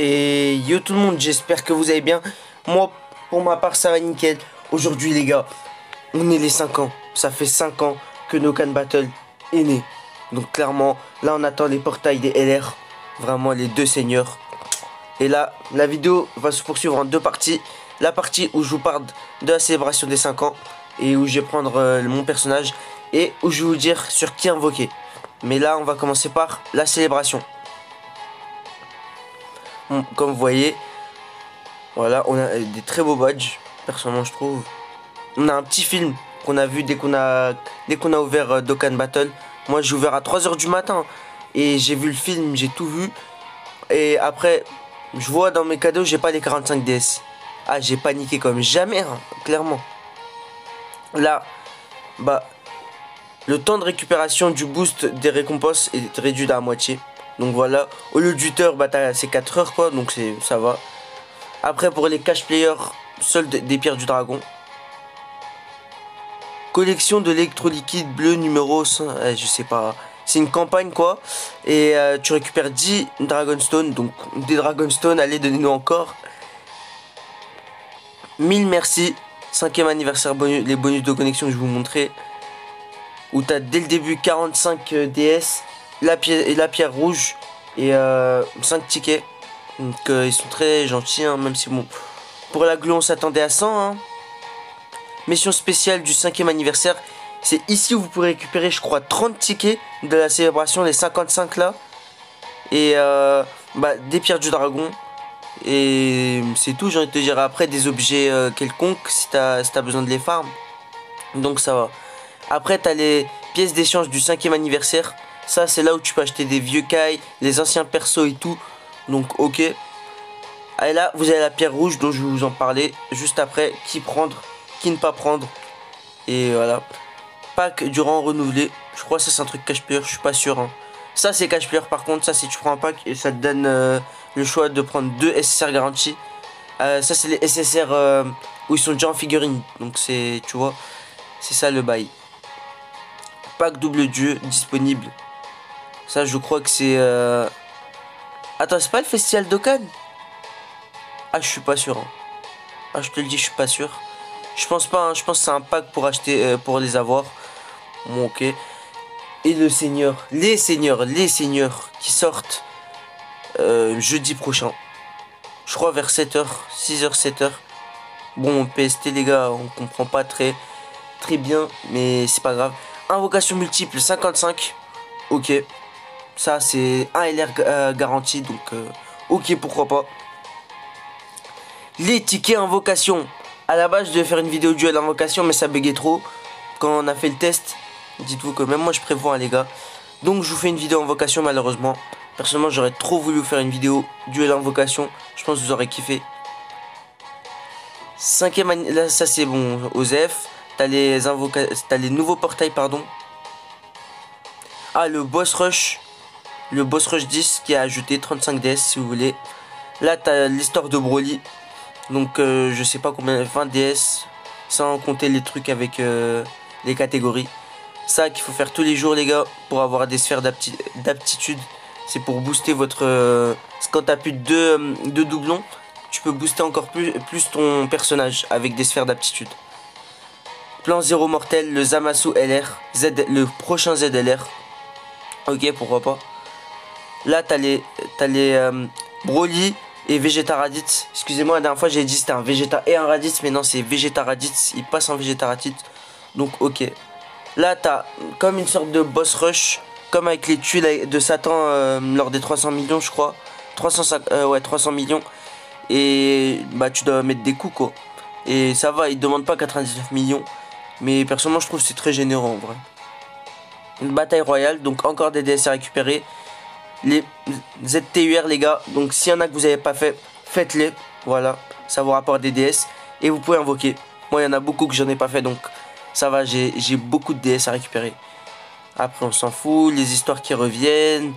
Et yo tout le monde, j'espère que vous allez bien. Moi, pour ma part, ça va nickel. Aujourd'hui les gars, on est les 5 ans. Ça fait 5 ans que Dokkan Battle est né. Donc clairement, là on attend les portails des LR. Vraiment les deux seigneurs. Et là, la vidéo va se poursuivre en deux parties. La partie où je vous parle de la célébration des 5 ans. Et où je vais prendre mon personnage. Et où je vais vous dire sur qui invoquer. Mais là, on va commencer par la célébration. Comme vous voyez, voilà, on a des très beaux badges, personnellement je trouve. On a un petit film qu'on a vu dès qu'on a ouvert Dokkan Battle. Moi j'ai ouvert à 3 h du matin et j'ai vu le film, j'ai tout vu. Et après, je vois dans mes cadeaux, j'ai pas les 45 DS. Ah, j'ai paniqué comme jamais, hein, clairement. Là, bah, le temps de récupération du boost des récompenses est réduit à la moitié. Donc voilà, au lieu de 8 heures, bah c'est 4 heures quoi, donc ça va. Après pour les cash players, solde des pierres du dragon. Collection de l'électroliquide bleu numéro 100, je sais pas. C'est une campagne quoi. Et tu récupères 10 Dragonstone, donc des Dragonstone, allez donnez-nous encore. 1000 merci, 5e anniversaire bonus, les bonus de connexion que je vous montrais. Où tu as dès le début 45 DS. La pierre rouge et 5 tickets. Donc ils sont très gentils, hein, même si bon, pour la glue on s'attendait à 100. Hein. Mission spéciale du 5e anniversaire. C'est ici où vous pourrez récupérer, je crois, 30 tickets de la célébration, les 55 là. Et bah, des pierres du dragon. Et c'est tout, j'ai envie de te dire. Après, des objets quelconques si t'as besoin de les farm. Donc ça va. Après, t'as les pièces d'échange du 5e anniversaire. Ça c'est là où tu peux acheter des vieux Kai, les anciens persos et tout. Donc ok. Et là vous avez la pierre rouge dont je vais vous en parler juste après. Qui prendre, qui ne pas prendre. Et voilà. Pack du rang renouvelé. Je crois que ça c'est un truc cash player, je suis pas sûr. Hein. Ça c'est cash player par contre. Ça si tu prends un pack et ça te donne le choix de prendre 2 SSR garantis. Ça c'est les SSR où ils sont déjà en figurine. Donc c'est, tu vois, c'est ça le bail. Pack double dieu disponible. Ça je crois que c'est Attends, c'est pas le festival Dokkan? Ah, je suis pas sûr. Hein. Ah, je te le dis, je suis pas sûr. Je pense pas, hein. Je pense que c'est un pack pour acheter, pour les avoir. Bon, ok. Et le seigneur, les seigneurs qui sortent jeudi prochain. Je crois vers 7 h, 6 h, 7 h. Bon, PST les gars, on comprend pas très bien, mais c'est pas grave. Invocation multiple 55. Ok. Ça c'est un LR garanti, donc ok, pourquoi pas. Les tickets invocation. À la base je devais faire une vidéo duel invocation, mais ça buguait trop quand on a fait le test. Dites-vous que même moi je prévois, hein, les gars. Donc je vous fais une vidéo invocation malheureusement. Personnellement j'aurais trop voulu vous faire une vidéo duel invocation. Je pense que vous aurez kiffé. 5e là ça c'est bon. Osef. T'as les nouveaux portails, pardon. Ah, le boss rush. Le boss rush 10 qui a ajouté 35 DS si vous voulez. Là t'as l'histoire de Broly. Donc je sais pas combien, 20 DS. Sans compter les trucs avec les catégories. Ça qu'il faut faire tous les jours les gars. Pour avoir des sphères d'aptitude. C'est pour booster votre... quand t'as plus de 2 doublons. Tu peux booster encore plus ton personnage avec des sphères d'aptitude. Plan 0 mortel, le Zamasu LR. Le prochain ZLR. Ok, pourquoi pas. Là, t'as les Broly et Vegeta Raditz. Excusez-moi, la dernière fois, j'ai dit c'était un Vegeta et un Raditz. Mais non, c'est Vegeta Raditz. Il passe en Vegeta Raditz. Donc, ok. Là, t'as comme une sorte de boss rush. Comme avec les tuiles de Satan lors des 300 millions, je crois. 300 millions. Et bah, tu dois mettre des coups, quoi. Et ça va, il demande pas 99 millions. Mais personnellement, je trouve que c'est très généreux en vrai. Une bataille royale, donc encore des DS à récupérer. Les ZTUR les gars, donc s'il y en a que vous n'avez pas fait, faites-les. Voilà, ça vous rapporte des DS. Et vous pouvez invoquer. Moi il y en a beaucoup que j'en ai pas fait, donc ça va, j'ai beaucoup de DS à récupérer. Après on s'en fout, les histoires qui reviennent.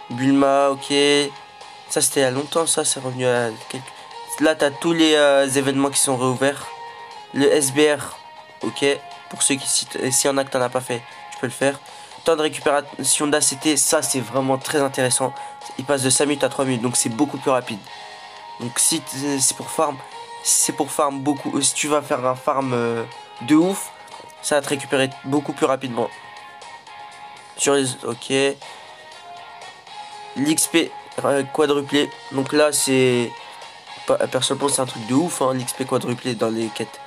Bulma, ok. Ça c'était il y a longtemps, ça c'est revenu à quelques... Là t'as tous les événements qui sont réouverts. Le SBR, ok. Pour ceux qui s'il y en a que t'en as pas fait, tu peux le faire. Temps de récupération d'ACT, ça c'est vraiment très intéressant. Il passe de 5 minutes à 3 minutes, donc c'est beaucoup plus rapide. Donc si c'est pour farm, beaucoup, si tu vas faire un farm de ouf, ça va te récupérer beaucoup plus rapidement. Sur les... Ok. L'XP quadruplé. Donc là c'est... Personnellement c'est un truc de ouf, hein, l'XP quadruplé dans les quêtes.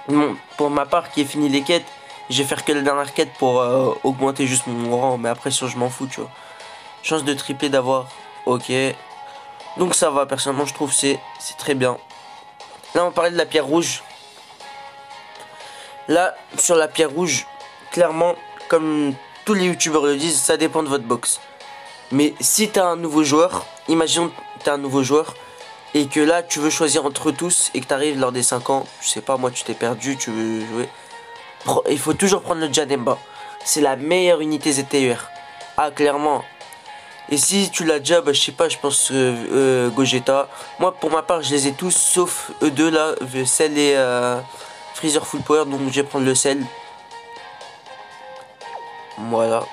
Bon, pour ma part qui ai fini les quêtes, je vais faire que la dernière quête pour augmenter juste mon rang. Mais après je m'en fous, tu vois. Chance de tripler d'avoir... Ok. Donc ça va, personnellement je trouve c'est très bien. Là on parlait de la pierre rouge. Là sur la pierre rouge, clairement, comme tous les youtubeurs le disent, ça dépend de votre box. Mais si t'as un nouveau joueur, imaginons que t'as un nouveau joueur et que là tu veux choisir entre tous et que t'arrives lors des 5 ans, je sais pas moi, tu t'es perdu, tu veux jouer, il faut toujours prendre le Janemba. C'est la meilleure unité ZTUR. Ah clairement. Et si tu l'as déjà, bah, je sais pas, je pense Gogeta. Moi pour ma part je les ai tous sauf eux deux là, Cell et Freezer Full Power, donc je vais prendre le Cell. Voilà.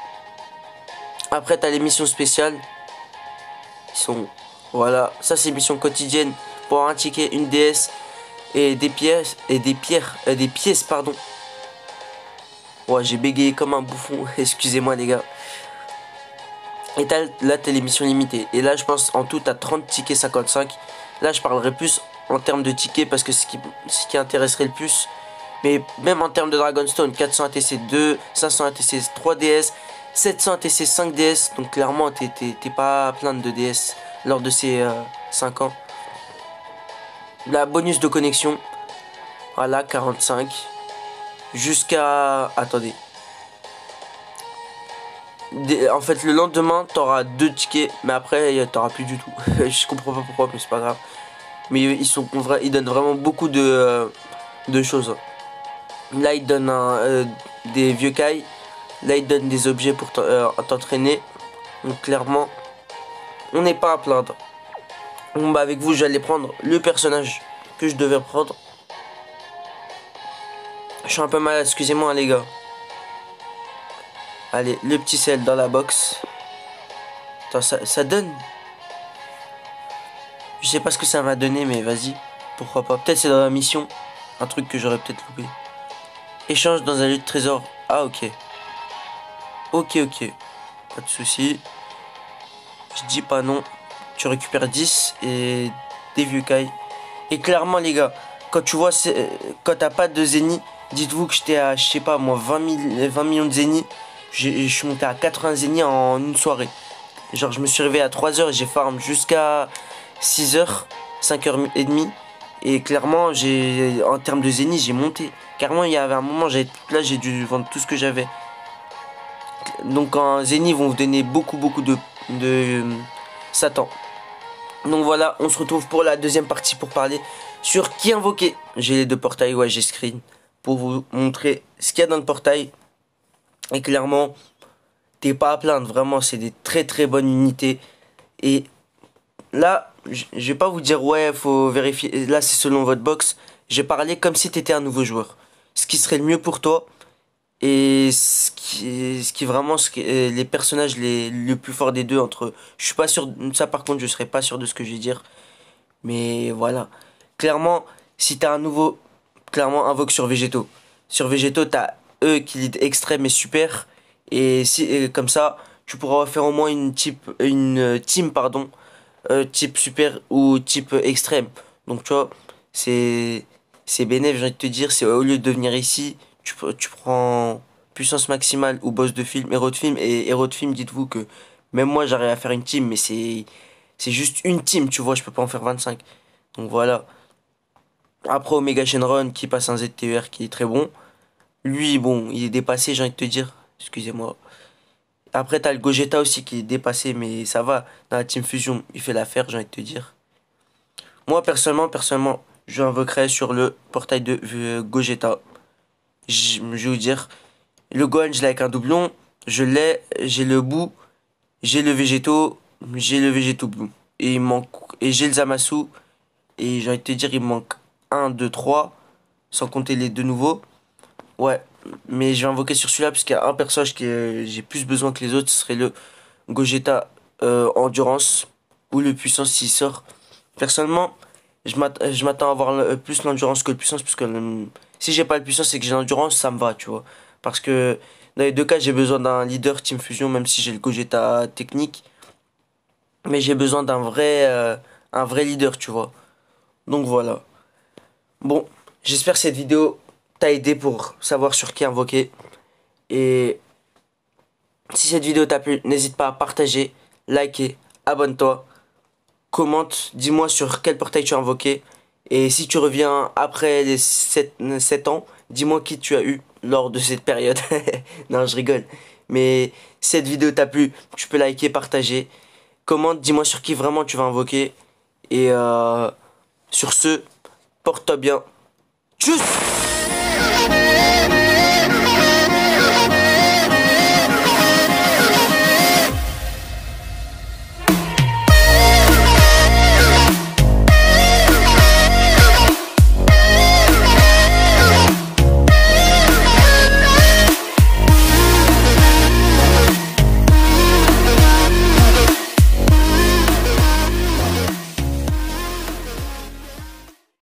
Après t'as les missions spéciales. Ils sont... Voilà, ça c'est mission quotidienne. Pour avoir un ticket, une DS et des pièces. Et des pièces, pardon. Ouais, j'ai bégayé comme un bouffon. Excusez-moi les gars. Et là t'as les missions limitées. Et là je pense en tout t'as 30 tickets 55. Là je parlerai plus en termes de tickets parce que ce qui intéresserait le plus. Mais même en termes de Dragonstone, 400 ATC 2, 500 ATC 3 DS, 700 ATC 5 DS. Donc clairement t'es pas plein de DS lors de ces 5 ans. La bonus de connexion. Voilà, 45. Jusqu'à... Attendez. En fait le lendemain t'auras 2 tickets. Mais après t'auras plus du tout. Je comprends pas pourquoi mais c'est pas grave. Mais ils donnent vraiment beaucoup de choses. Là ils donnent des vieux cailles. Là ils donnent des objets pour t'entraîner. Donc clairement on n'est pas à plaindre. Bon bah avec vous j'allais prendre le personnage que je devais prendre. Je suis un peu malade, excusez-moi les gars. Allez, le petit sel dans la box. Attends, ça donne. Je sais pas ce que ça va donner, mais vas-y. Pourquoi pas. Peut-être c'est dans la mission. Un truc que j'aurais peut-être loupé. Échange dans un lieu de trésor. Ah, ok. Ok. Pas de soucis. Je dis pas non. Tu récupères 10 et des vieux cailles. Et clairement, les gars, quand tu vois, quand t'as pas de zénith, dites-vous que j'étais à, je sais pas moi, 20 millions de zénith. Je suis monté à 80 zénith en une soirée. Genre, je me suis réveillé à 3 heures et j'ai farm jusqu'à 6 heures, 5h30. Et clairement, en termes de zénith, j'ai monté. Carrément, il y avait un moment, là, j'ai dû vendre tout ce que j'avais. Donc, en zénith, ils vont vous donner beaucoup de Satan. Donc voilà, on se retrouve pour la deuxième partie pour parler sur qui invoquer. J'ai les 2 portails, ouais, j'ai screen pour vous montrer ce qu'il y a dans le portail. Et clairement, t'es pas à plaindre, vraiment, c'est des très bonnes unités. Et là, je vais pas vous dire, ouais, faut vérifier, là c'est selon votre box. J'ai parlé comme si t'étais un nouveau joueur. Ce qui serait le mieux pour toi. Et les personnages le plus fort des deux entre... Je suis pas sûr, ça par contre je serais pas sûr de ce que je vais dire. Mais voilà. Clairement, si t'as un nouveau... Clairement, invoque sur Végéto. Sur Végéto, t'as eux qui lead extrême et super. Et comme ça, tu pourras faire au moins une team, pardon. Type super ou type extrême. Donc tu vois, c'est bénéf, j'ai envie de te dire. C'est au lieu de venir ici... Tu prends puissance maximale ou boss de film, héros de film. Et héros de film, dites-vous que même moi j'arrive à faire une team, mais c'est juste une team, tu vois, je peux pas en faire 25. Donc voilà. Après Omega Shenron qui passe un ZTUR qui est très bon. Lui, bon, il est dépassé, j'ai envie de te dire. Excusez-moi. Après t'as le Gogeta aussi qui est dépassé, mais ça va. Dans la team fusion, il fait l'affaire, j'ai envie de te dire. Moi personnellement, je invoquerai sur le portail de Gogeta. Je vais vous dire, le Gohan je l'ai avec un doublon, j'ai le Boo, j'ai le Végéto Blue. Et j'ai le Zamasu, et j'ai envie de te dire il me manque 1, 2, 3, sans compter les 2 nouveaux. Ouais, mais je vais invoquer sur celui-là parce qu'il y a un personnage que j'ai plus besoin que les autres, ce serait le Gogeta Endurance ou le Puissance s'il sort. Personnellement, je m'attends à avoir plus l'endurance que le puissance, parce que si j'ai pas le puissance et que j'ai l'endurance, ça me va, tu vois. Parce que dans les deux cas, j'ai besoin d'un leader Team Fusion, même si j'ai le Gogeta technique. Mais j'ai besoin un vrai leader, tu vois. Donc voilà. Bon, j'espère que cette vidéo t'a aidé pour savoir sur qui invoquer. Et si cette vidéo t'a plu, n'hésite pas à partager, liker, abonne-toi, commente, dis-moi sur quel portail tu as invoqué. Et si tu reviens après les 7 ans, dis-moi qui tu as eu lors de cette période. Non, je rigole. Mais si cette vidéo t'a plu, tu peux liker, partager. Commente, dis-moi sur qui vraiment tu vas invoquer. Et sur ce, porte-toi bien. Tchuss!